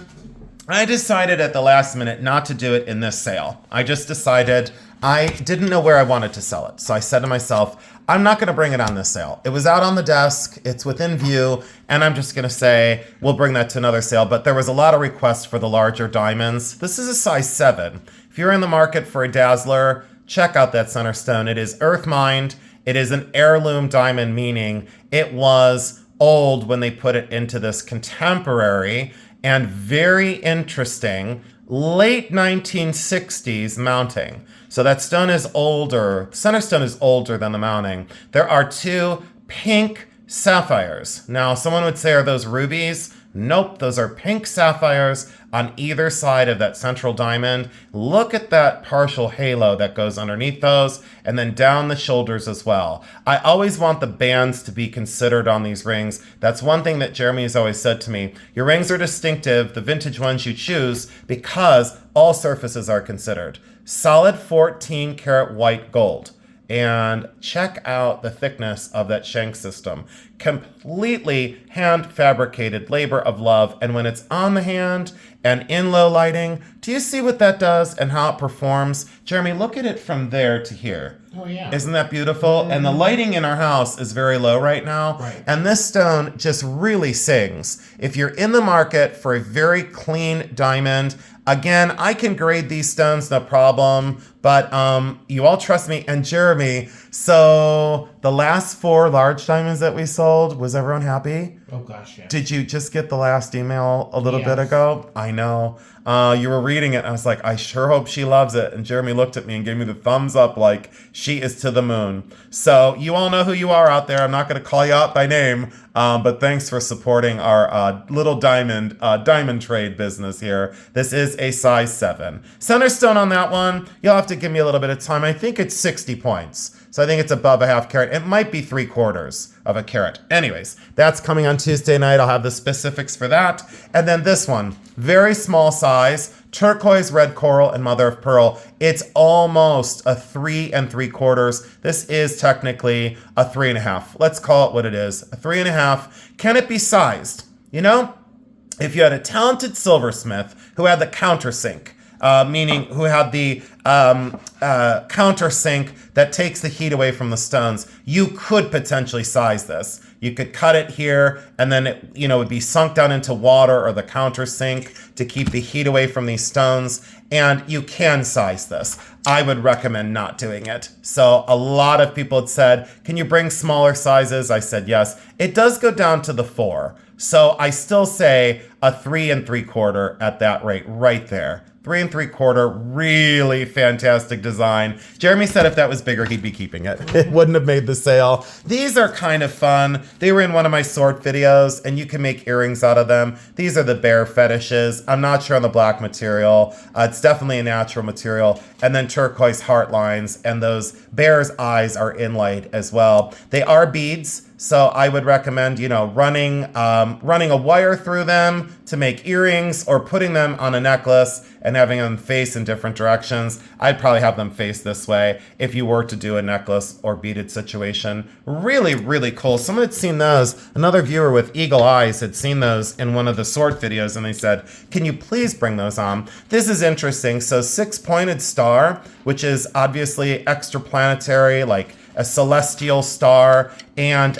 I decided at the last minute not to do it in this sale. I just decided I didn't know where I wanted to sell it. So I said to myself, I'm not going to bring it on this sale. It was out on the desk, it's within view, and I'm just going to say, we'll bring that to another sale. But there was a lot of requests for the larger diamonds. This is a size 7. If you're in the market for a dazzler, check out that center stone. It is earth mined. It is an heirloom diamond, meaning it was old when they put it into this contemporary and very interesting late 1960s mounting. So that stone is older. The center stone is older than the mounting. There are 2 pink sapphires. Now, someone would say, are those rubies? Nope, those are pink sapphires on either side of that central diamond. Look at that partial halo that goes underneath those and then down the shoulders as well. I always want the bands to be considered on these rings. That's one thing that Jeremy has always said to me. Your rings are distinctive, the vintage ones you choose, because all surfaces are considered. Solid 14 karat white gold. And check out the thickness of that shank system. Completely hand fabricated labor of love. And when it's on the hand and in low lighting, do you see what that does and how it performs? Jeremy, look at it from there to here. Oh, yeah. Isn't that beautiful? Mm-hmm. And the lighting in our house is very low right now. Right. And this stone just really sings. If you're in the market for a very clean diamond, Again, I can grade these stones, no problem, but you all trust me. And Jeremy, so the last 4 large diamonds that we sold, was everyone happy? Oh gosh, yes. Did you just get the last email a little bit ago? I know. You were reading it, and I was like, I sure hope she loves it. And Jeremy looked at me and gave me the thumbs up like she is to the moon. So you all know who you are out there. I'm not going to call you out by name, but thanks for supporting our little diamond trade business here. This is a size 7. Center stone on that one, you'll have to give me a little bit of time. I think it's 60 points. So I think it's above a half carat. It might be 3/4 of a carat. Anyways, that's coming on Tuesday night. I'll have the specifics for that. And then this one, very small size, turquoise, red coral, and mother of pearl. It's almost a 3 3/4. This is technically a 3.5. Let's call it what it is, a 3.5. Can it be sized? You know, if you had a talented silversmith who had the countersink, meaning who had the countersink that takes the heat away from the stones, you could potentially size this. You could cut it here, and then it, would be sunk down into water or the countersink to keep the heat away from these stones, and you can size this. I would recommend not doing it. So a lot of people had said, can you bring smaller sizes? I said yes. It does go down to the 4. So I still say a 3 3/4 at that rate right there. 3 3/4, really fantastic design. Jeremy said if that was bigger, he'd be keeping it. It wouldn't have made the sale. These are kind of fun. They were in one of my sword videos, and you can make earrings out of them. These are the bear fetishes. I'm not sure on the black material. It's definitely a natural material. And then turquoise heart lines, and those bear's eyes are inlaid as well. They are beads. So I would recommend, running a wire through them to make earrings, or putting them on a necklace and having them face in different directions. I'd probably have them face this way if you were to do a necklace or beaded situation. Really, really cool. Someone had seen those. Another viewer with eagle eyes had seen those in one of the sword videos, and they said, can you please bring those on? This is interesting. So 6-pointed star, which is obviously extraplanetary, like a celestial star. And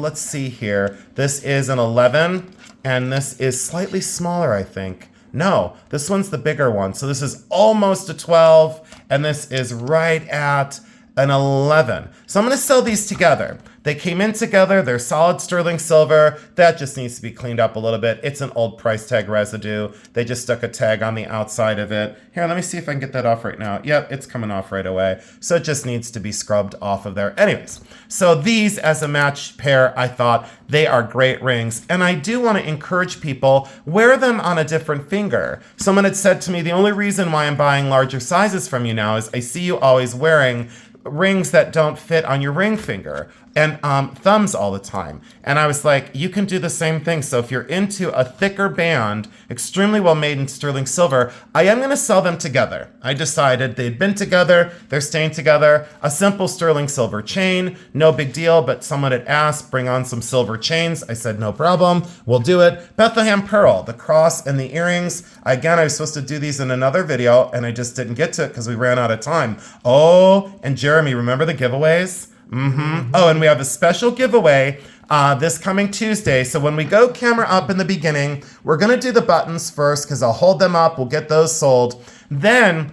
let's see here. This is an 11, and this is slightly smaller, I think. No, this one's the bigger one. So this is almost a 12, and this is right at an 11. So I'm going to sell these together. They came in together. They're solid sterling silver. That just needs to be cleaned up a little bit. It's an old price tag residue. They just stuck a tag on the outside of it. Here, let me see if I can get that off right now. Yep, it's coming off right away. So it just needs to be scrubbed off of there. Anyways, so these as a matched pair, I thought they are great rings. And I do want to encourage people, wear them on a different finger. Someone had said to me, the only reason why I'm buying larger sizes from you now is I see you always wearing rings that don't fit on your ring finger and thumbs all the time. And I was like, you can do the same thing. So if you're into a thicker band, extremely well made in sterling silver, I am going to sell them together. I decided they'd been together, they're staying together. A simple sterling silver chain, no big deal, but someone had asked, bring on some silver chains. I said, no problem, we'll do it. Bethlehem pearl, the cross and the earrings. Again, I was supposed to do these in another video, and I just didn't get to it because we ran out of time. Oh, and Jeremy, remember the giveaways? Oh, and we have a special giveaway this coming Tuesday. So when we go camera up in the beginning, we're going to do the buttons first because I'll hold them up. We'll get those sold. Then,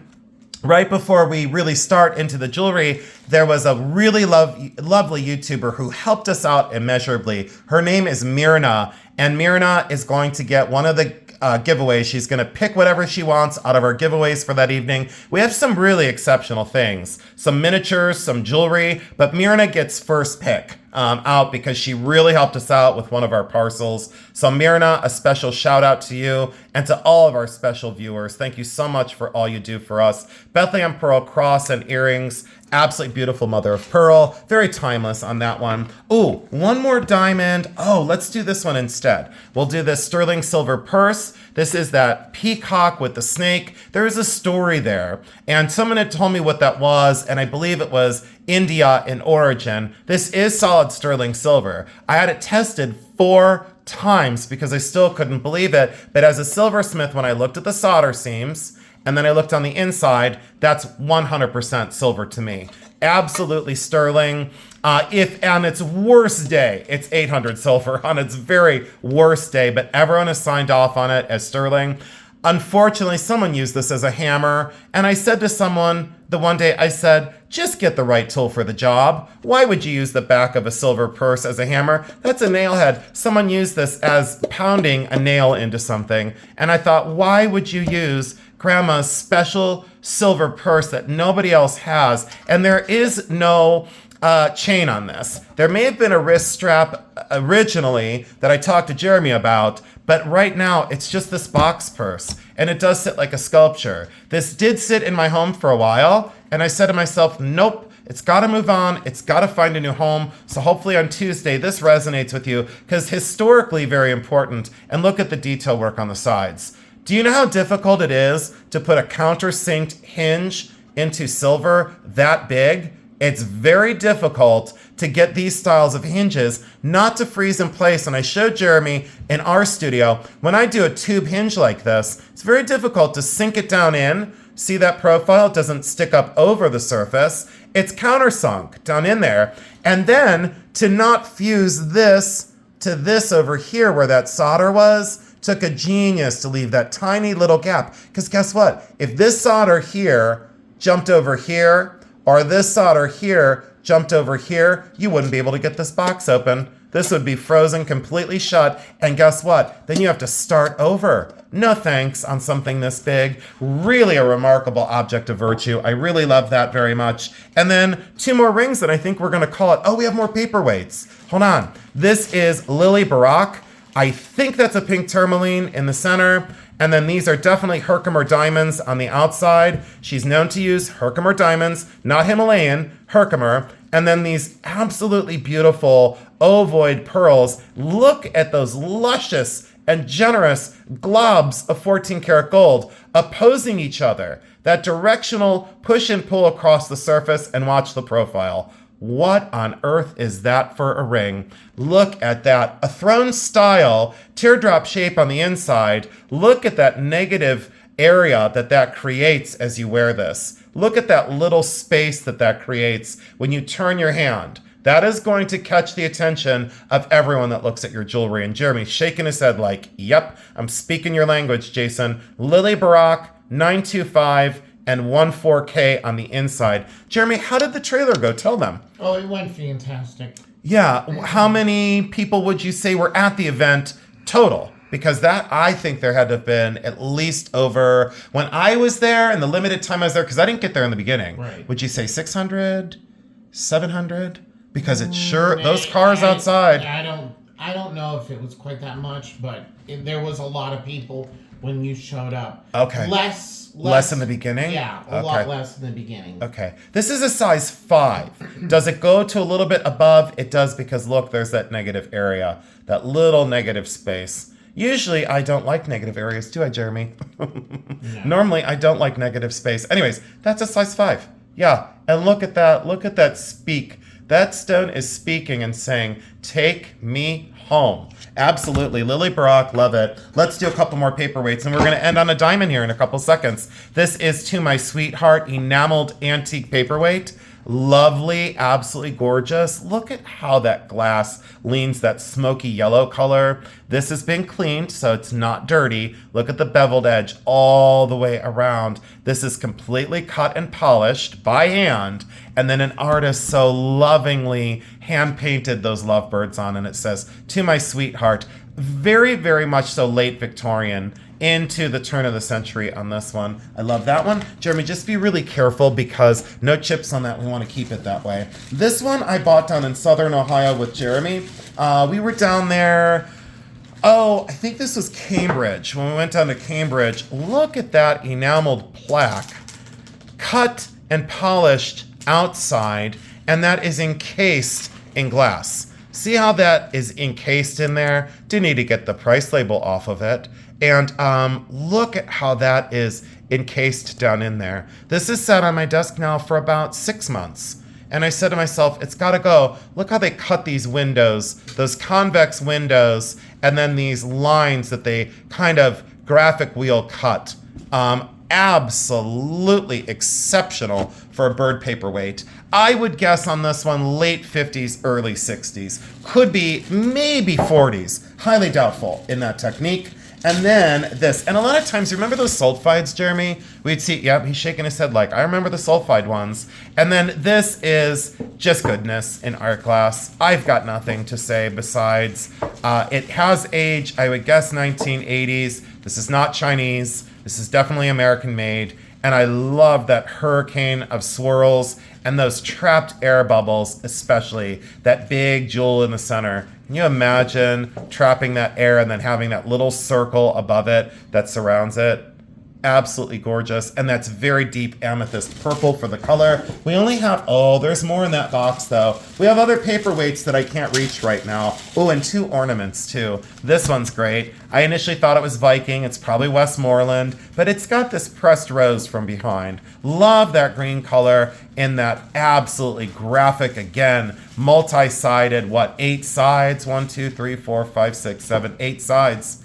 right before we really start into the jewelry, there was a really lovely YouTuber who helped us out immeasurably. Her name is Myrna, and Myrna is going to get one of the giveaways. She's going to pick whatever she wants out of our giveaways for that evening. We have some really exceptional things, some miniatures, some jewelry, but Myrna gets first pick out because she really helped us out with one of our parcels. So Myrna, a special shout out to you and to all of our special viewers. Thank you so much for all you do for us. Bethlehem pearl cross and earrings. Absolutely beautiful mother of pearl. Very timeless on that one. Oh, one more diamond. Oh, let's do this one instead. We'll do this sterling silver purse. This is that peacock with the snake. There is a story there. And someone had told me what that was, and I believe it was India in origin. This is solid sterling silver. I had it tested 4 times because I still couldn't believe it. But as a silversmith, when I looked at the solder seams, and then I looked on the inside, that's 100% silver to me. Absolutely sterling. If on its worst day, it's 800 silver on its very worst day, but everyone has signed off on it as sterling. Unfortunately, someone used this as a hammer, and I said to someone the one day, I said, just get the right tool for the job. Why would you use the back of a silver purse as a hammer? That's a nail head. Someone used this as pounding a nail into something, and I thought, why would you use Grandma's special silver purse that nobody else has? And there is no chain on this. There may have been a wrist strap originally that I talked to Jeremy about, but right now it's just this box purse, and it does sit like a sculpture. This did sit in my home for a while, and I said to myself, nope, it's got to move on. It's got to find a new home. So hopefully on Tuesday, this resonates with you, because historically very important. And look at the detail work on the sides. Do you know how difficult it is to put a countersink hinge into silver that big? It's very difficult to get these styles of hinges not to freeze in place. And I showed Jeremy in our studio, when I do a tube hinge like this, it's very difficult to sink it down in. See that profile? It doesn't stick up over the surface. It's countersunk down in there. And then to not fuse this to this over here where that solder was, took a genius to leave that tiny little gap. Because guess what? If this solder here jumped over here, or this solder here jumped over here, you wouldn't be able to get this box open. This would be frozen completely shut. And guess what? Then you have to start over. No thanks on something this big. Really a remarkable object of virtue. I really love that very much. And then 2 more rings that I think we're going to call it. Oh, we have more paperweights. Hold on. This is Lily Barak. I think that's a pink tourmaline in the center. And then these are definitely Herkimer diamonds on the outside. She's known to use Herkimer diamonds, not Himalayan, Herkimer. And then these absolutely beautiful ovoid pearls. Look at those luscious and generous globs of 14 karat gold opposing each other. That directional push and pull across the surface, and watch the profile. What on earth is that for a ring? Look at that. A throne style teardrop shape on the inside. Look at that negative area that creates as you wear this. Look at that little space that creates when you turn your hand. That is going to catch the attention of everyone that looks at your jewelry. And Jeremy's shaking his head like, yep, I'm speaking your language, Jason. Lily Barak, 925. And 14K on the inside. Jeremy, how did the trailer go? Tell them. Oh, it went fantastic. Yeah. How many people would you say were at the event total? Because I think there had to have been at least over, when I was there and the limited time I was there, because I didn't get there in the beginning. Right. Would you say 600, 700? Because it's sure, those cars outside. I don't know if it was quite that much, but there was a lot of people when you showed up. Okay. Less in the beginning? Yeah, a lot less in the beginning. Okay. This is a size 5. Does it go to a little bit above? It does, because look, there's that negative area, that little negative space. Usually I don't like negative areas, do I, Jeremy? No. Normally I don't like negative space. Anyways, that's a size 5. Yeah, and look at that speak. That stone is speaking and saying, take me home. Absolutely. Lily Barak, love it. Let's do a couple more paperweights, and we're going to end on a diamond here in a couple seconds. This is To My Sweetheart enameled antique paperweight. Lovely, absolutely gorgeous. Look at how that glass leans that smoky yellow color. This has been cleaned, so it's not dirty. Look at the beveled edge all the way around. This is completely cut and polished by hand, and then an artist so lovingly hand-painted those lovebirds on, and it says, To My Sweetheart. Very, very much so late Victorian into the turn of the century on this one. I love that one. Jeremy, just be really careful because no chips on that. We want to keep it that way. This one I bought down in Southern Ohio with Jeremy. We were down there, I think this was Cambridge. When we went down to Cambridge, look at that enameled plaque. Cut and polished outside, and that is encased in glass. See how that is encased in there? Do need to get the price label off of it. And look at how that is encased down in there. This is sat on my desk now for about 6 months. And I said to myself, it's got to go. Look how they cut these windows, those convex windows, and then these lines that they kind of graphic wheel cut. Absolutely exceptional for a bird paperweight. I would guess on this one late 50s, early 60s. Could be maybe 40s. Highly doubtful in that technique. And then this. And a lot of times, remember those sulfides, Jeremy? We'd see, yep, he's shaking his head like, I remember the sulfide ones. And then this is just goodness in art class. I've got nothing to say besides it has age, I would guess 1980s. This is not Chinese. This is definitely American made. And I love that hurricane of swirls and those trapped air bubbles, especially that big jewel in the center. Can you imagine trapping that air and then having that little circle above it that surrounds it? Absolutely gorgeous. And that's very deep amethyst purple for the color. We only have, oh, there's more in that box though. We have other paperweights that I can't reach right now. Oh, and 2 ornaments too. This one's great. I initially thought it was Viking. It's probably Westmoreland, but it's got this pressed rose from behind. Love that green color in that absolutely graphic, again, multi-sided, 8 sides? 1, 2, 3, 4, 5, 6, 7, 8 sides.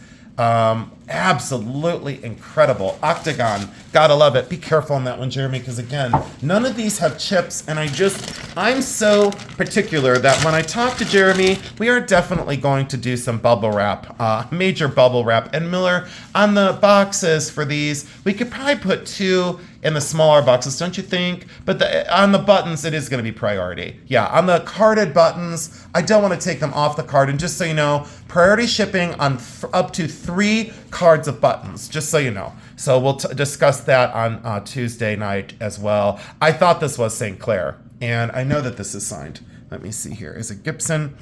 Absolutely incredible. Octagon. Gotta love it. Be careful on that one, Jeremy, because again, none of these have chips, and I'm so particular that when I talk to Jeremy, we are definitely going to do some bubble wrap, major bubble wrap. And Miller, on the boxes for these, we could probably put 2 in the smaller boxes, don't you think? But on the buttons, it is going to be priority. Yeah, on the carded buttons, I don't want to take them off the card. And just so you know, priority shipping on up to 3 cards of buttons, just so you know. So we'll discuss that on Tuesday night as well. I thought this was St. Clair, and I know that this is signed. Let me see here. Is it Gibson?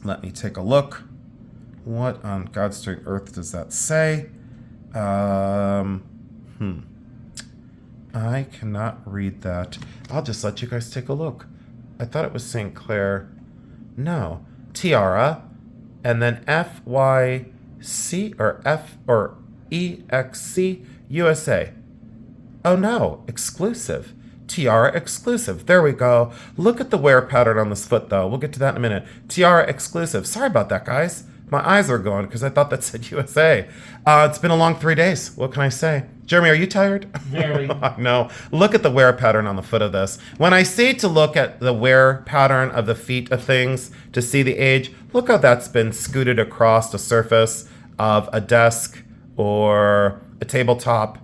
Let me take a look. What on God's green earth does that say? I cannot read that. I'll just let you guys take a look. I thought it was St. Clair. No. Tiara. And then FYC or F or EXC USA. Oh no. Exclusive. Tiara exclusive. There we go. Look at the wear pattern on this foot though. We'll get to that in a minute. Tiara exclusive. Sorry about that, guys. My eyes are going because I thought that said USA. It's been a long 3 days. What can I say? Jeremy, are you tired? Very. No. Look at the wear pattern on the foot of this. When I say to look at the wear pattern of the feet of things to see the age, look how that's been scooted across the surface of a desk or a tabletop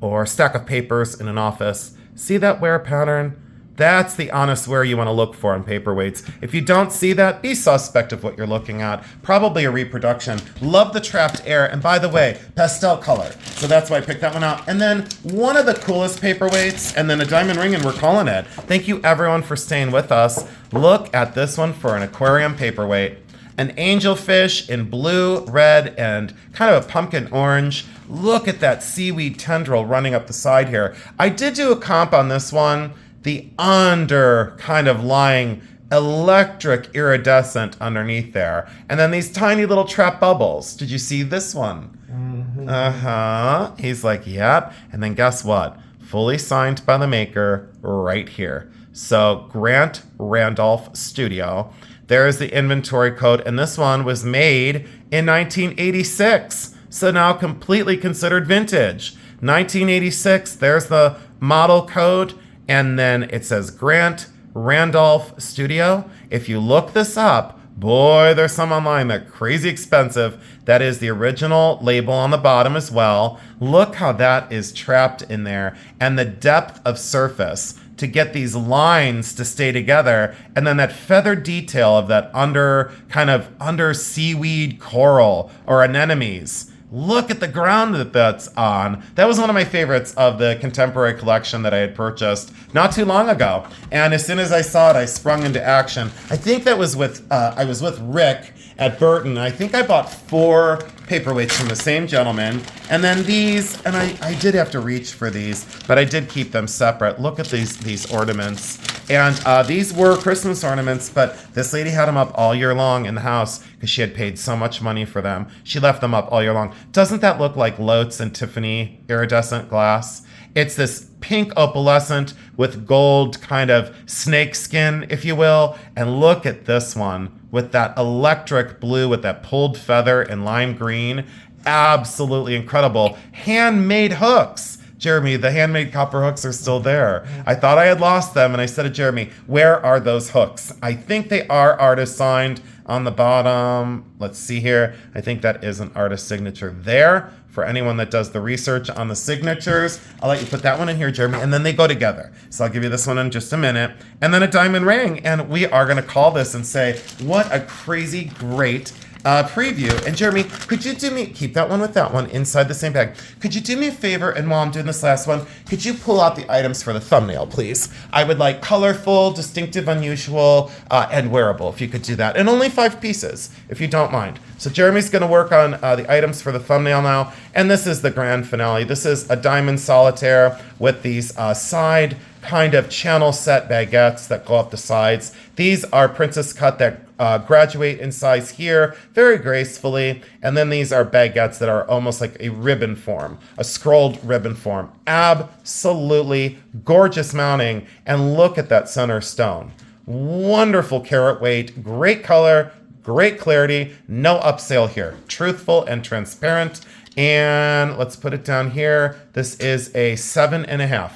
or a stack of papers in an office. See that wear pattern? That's the honest wear you want to look for on paperweights. If you don't see that, be suspect of what you're looking at. Probably a reproduction. Love the trapped air. And by the way, pastel color. So that's why I picked that one out. And then one of the coolest paperweights, and then a diamond ring, and we're calling it. Thank you everyone for staying with us. Look at this one for an aquarium paperweight. An angelfish in blue, red, and kind of a pumpkin orange. Look at that seaweed tendril running up the side here. I did do a comp on this one. The under kind of lying electric iridescent underneath there. And then these tiny little trap bubbles. Did you see this one? Mm-hmm. Uh-huh. He's like, yep. And then guess what? Fully signed by the maker right here. So Grant Randolph Studio. There's the inventory code. And this one was made in 1986. So now completely considered vintage. 1986, there's the model code. And then it says Grant Randolph Studio. If you look this up, boy, there's some online that are crazy expensive. That is the original label on the bottom as well. Look how that is trapped in there. And the depth of surface to get these lines to stay together. And then that feather detail of that under seaweed coral or anemones. Look at the ground that's on. That was one of my favorites of the contemporary collection that I had purchased not too long ago. And as soon as I saw it, I sprung into action. I think that was I was with Rick at Burton. I think I bought 4 paperweights from the same gentleman. And then these, and I did have to reach for these, but I did keep them separate. Look at these ornaments. And these were Christmas ornaments, but this lady had them up all year long in the house because she had paid so much money for them. She left them up all year long. Doesn't that look like Lotes and Tiffany iridescent glass? It's this pink opalescent with gold kind of snake skin, if you will. And look at this one with that electric blue with that pulled feather and lime green. Absolutely incredible. Handmade hooks. Jeremy, the handmade copper hooks are still there. I thought I had lost them, and I said to Jeremy, where are those hooks? I think they are artist signed on the bottom. Let's see here. I think that is an artist signature there. For anyone that does the research on the signatures, I'll let you put that one in here, Jeremy, and then they go together. So I'll give you this one in just a minute. And then a diamond ring, and we are going to call this and say, what a crazy great preview. And Jeremy, could you do me, keep that one with that one inside the same bag. Could you do me a favor, and while I'm doing this last one, could you pull out the items for the thumbnail, please? I would like colorful, distinctive, unusual, and wearable, if you could do that. And only 5 pieces, if you don't mind. So Jeremy's going to work on the items for the thumbnail now. And this is the grand finale. This is a diamond solitaire with these side kind of channel set baguettes that go up the sides. These are princess cut that graduate in size here very gracefully. And then these are baguettes that are almost like a ribbon form, a scrolled ribbon form. Absolutely gorgeous mounting. And look at that center stone. Wonderful carat weight, great color, great clarity, no upsale here. Truthful and transparent. And let's put it down here. This is a 7.5.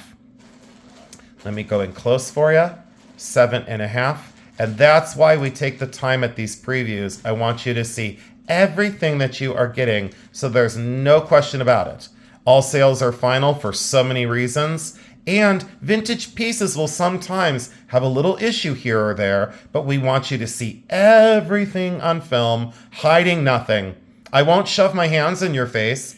Let me go in close for you. 7.5. And that's why we take the time at these previews. I want you to see everything that you are getting, so there's no question about it. All sales are final for so many reasons. And vintage pieces will sometimes have a little issue here or there, but we want you to see everything on film, hiding nothing. I won't shove my hands in your face.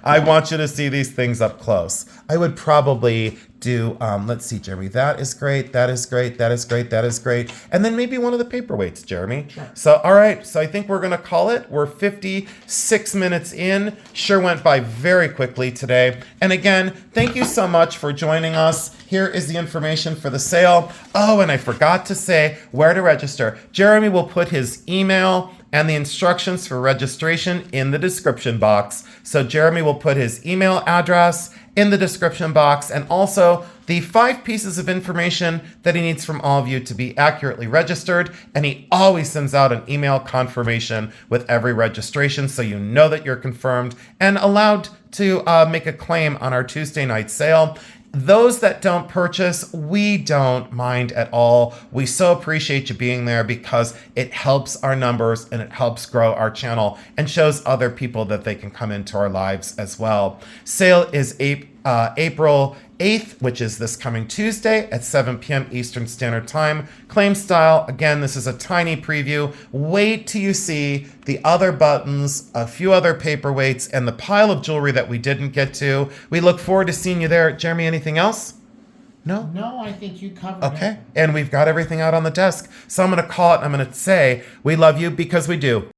I want you to see these things up close. I would probably do, let's see, Jeremy, that is great, that is great, that is great, that is great. And then maybe one of the paperweights, Jeremy. Sure. So, all right, so I think we're gonna call it. We're 56 minutes in. Sure went by very quickly today. And again, thank you so much for joining us. Here is the information for the sale. Oh, and I forgot to say where to register. Jeremy will put his email and the instructions for registration in the description box. So Jeremy will put his email address in the description box, and also the 5 pieces of information that he needs from all of you to be accurately registered. And he always sends out an email confirmation with every registration, so you know that you're confirmed and allowed to make a claim on our Tuesday night sale. Those that don't purchase, we don't mind at all. We so appreciate you being there because it helps our numbers and it helps grow our channel and shows other people that they can come into our lives as well. Sale is April 8th, which is this coming Tuesday at 7 p.m. Eastern Standard Time. Claim style, again, this is a tiny preview. Wait till you see the other buttons, a few other paperweights, and the pile of jewelry that we didn't get to. We look forward to seeing you there. Jeremy, anything else? No? No, I think you covered it. Okay, and we've got everything out on the desk. So I'm going to call it and I'm going to say, we love you because we do.